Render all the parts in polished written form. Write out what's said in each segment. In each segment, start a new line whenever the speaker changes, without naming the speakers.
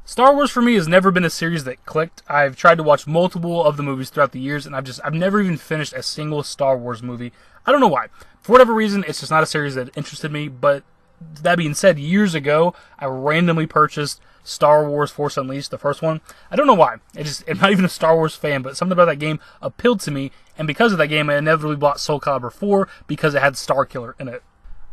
Star Wars for me has never been a series that clicked. I've tried to watch multiple of the movies throughout the years, and I've never even finished a single Star Wars movie. I don't know why. For whatever reason, it's just not a series that interested me, but that being said, years ago, I randomly purchased Star Wars Force Unleashed, the first one. I don't know why. I'm not even a Star Wars fan, but something about that game appealed to me, and because of that game, I inevitably bought Soul Calibur 4 because it had Starkiller in it.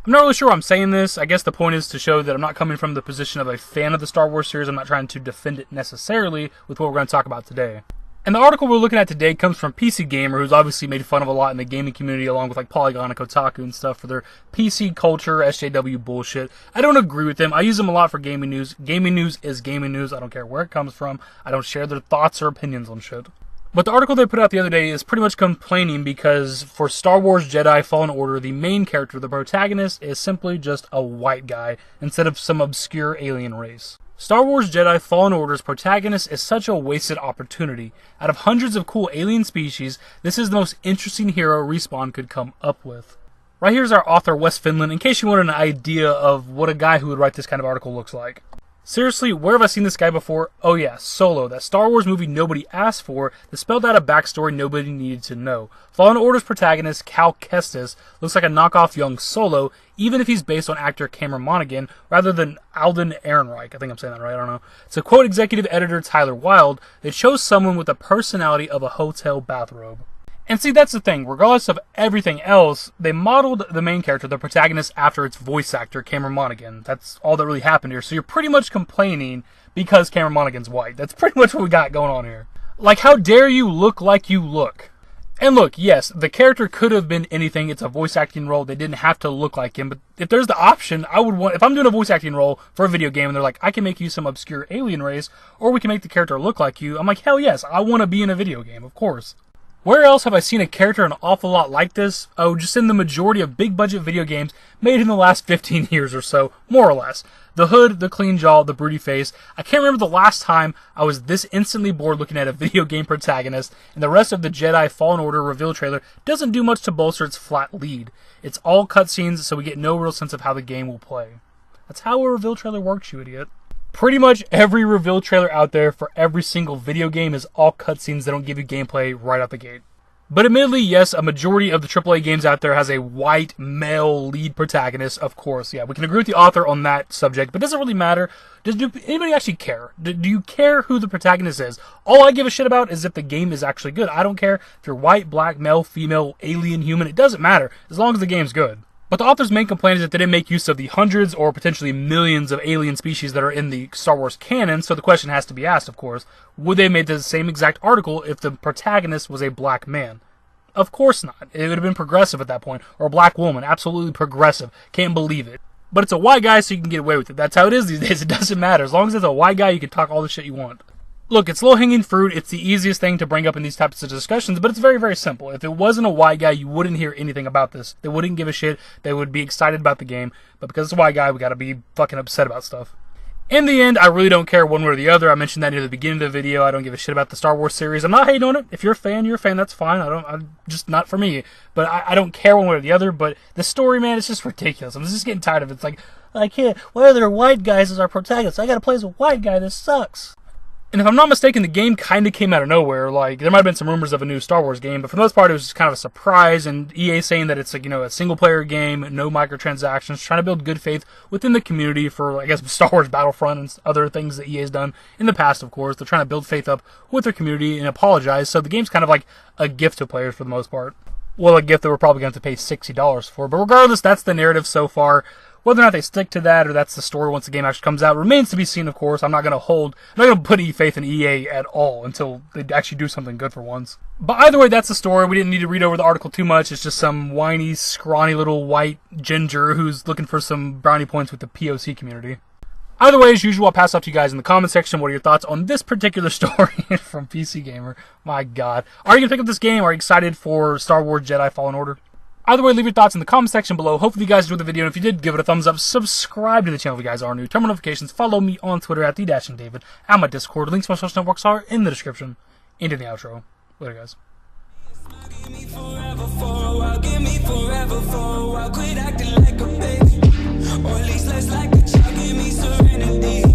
I'm not really sure why I'm saying this. I guess the point is to show that I'm not coming from the position of a fan of the Star Wars series. I'm not trying to defend it necessarily with what we're going to talk about today. And the article we're looking at today comes from PC Gamer, who's obviously made fun of a lot in the gaming community, along with like Polygon and Kotaku and stuff for their PC culture, SJW bullshit. I don't agree with them. I use them a lot for gaming news. Gaming news is gaming news. I don't care where it comes from. I don't share their thoughts or opinions on shit. But the article they put out the other day is pretty much complaining because for Star Wars Jedi Fallen Order, the main character, the protagonist, is simply just a white guy instead of some obscure alien race. Star Wars Jedi Fallen Order's protagonist is such a wasted opportunity. Out of hundreds of cool alien species, this is the most interesting hero Respawn could come up with. Right here's our author, Wes Finland, in case you wanted an idea of what a guy who would write this kind of article looks like. Seriously, where have I seen this guy before? Oh yeah, Solo, that Star Wars movie nobody asked for that spelled out a backstory nobody needed to know. Fallen Order's protagonist, Cal Kestis, looks like a knockoff young Solo, even if he's based on actor Cameron Monaghan rather than Alden Ehrenreich. I think I'm saying that right, I don't know. To quote executive editor Tyler Wilde, they chose someone with the personality of a hotel bathrobe. And see, that's the thing. Regardless of everything else, they modeled the main character, the protagonist, after its voice actor, Cameron Monaghan. That's all that really happened here. So you're pretty much complaining because Cameron Monaghan's white. That's pretty much what we got going on here. Like, how dare you look like you look? And look, yes, the character could have been anything. It's a voice acting role. They didn't have to look like him. But if there's the option, I would want, if I'm doing a voice acting role for a video game and they're like, I can make you some obscure alien race, or we can make the character look like you, I'm like, hell yes, I want to be in a video game, of course. Where else have I seen a character an awful lot like this? Oh, just in the majority of big-budget video games made in the last 15 years or so, more or less. The hood, the clean jaw, the broody face. I can't remember the last time I was this instantly bored looking at a video game protagonist, and the rest of the Jedi Fallen Order reveal trailer doesn't do much to bolster its flat lead. It's all cutscenes, so we get no real sense of how the game will play. That's how a reveal trailer works, you idiot. Pretty much every reveal trailer out there for every single video game is all cutscenes that don't give you gameplay right out the gate. But admittedly, yes, a majority of the AAA games out there has a white male lead protagonist, of course. Yeah, we can agree with the author on that subject, but it doesn't really matter. Do anybody actually care? Do you care who the protagonist is? All I give a shit about is if the game is actually good. I don't care if you're white, black, male, female, alien, human. It doesn't matter, as long as the game's good. But the author's main complaint is that they didn't make use of the hundreds or potentially millions of alien species that are in the Star Wars canon, so the question has to be asked, of course, would they have made the same exact article if the protagonist was a black man? Of course not. It would have been progressive at that point, or a black woman, absolutely progressive. Can't believe it. But it's a white guy, so you can get away with it. That's how it is these days. It doesn't matter. As long as it's a white guy, you can talk all the shit you want. Look, it's low-hanging fruit. It's the easiest thing to bring up in these types of discussions, but it's very, very simple. If it wasn't a white guy, you wouldn't hear anything about this. They wouldn't give a shit. They would be excited about the game, but because it's a white guy, we gotta be fucking upset about stuff. In the end, I really don't care one way or the other. I mentioned that near the beginning of the video. I don't give a shit about the Star Wars series. I'm not hating on it. If you're a fan, you're a fan. That's fine. I'm just not for me. But I don't care one way or the other. But the story, man, it's just ridiculous. I'm just getting tired of it. It's like, I can't. Why are there white guys as our protagonists? I gotta play as a white guy. This sucks. And if I'm not mistaken, the game kind of came out of nowhere. Like, there might have been some rumors of a new Star Wars game, but for the most part, it was just kind of a surprise. And EA saying that it's like, a single-player game, no microtransactions, trying to build good faith within the community for, I guess, Star Wars Battlefront and other things that EA's done in the past, of course. They're trying to build faith up with their community and apologize. So the game's kind of like a gift to players for the most part. Well, a gift that we're probably going to have to pay $60 for. But regardless, that's the narrative so far. Whether or not they stick to that, or that's the story once the game actually comes out, remains to be seen, of course. I'm not going to put any faith in EA at all until they actually do something good for once. But either way, that's the story. We didn't need to read over the article too much. It's just some whiny, scrawny little white ginger who's looking for some brownie points with the POC community. Either way, as usual, I'll pass off to you guys in the comment section. What are your thoughts on this particular story from PC Gamer? My God. Are you going to pick up this game? Are you excited for Star Wars Jedi Fallen Order? Either way, leave your thoughts in the comment section below. Hopefully you guys enjoyed the video, and if you did, give it a thumbs up. Subscribe to the channel if you guys are new. Turn on notifications. Follow me on Twitter at @TheDashingDavid. And my Discord. Links to my social networks are in the description. And in the outro. Later, guys. Give me forever for a while. Give me forever for a while. Quit acting like a baby. Or at least less like a child. Give me serenity.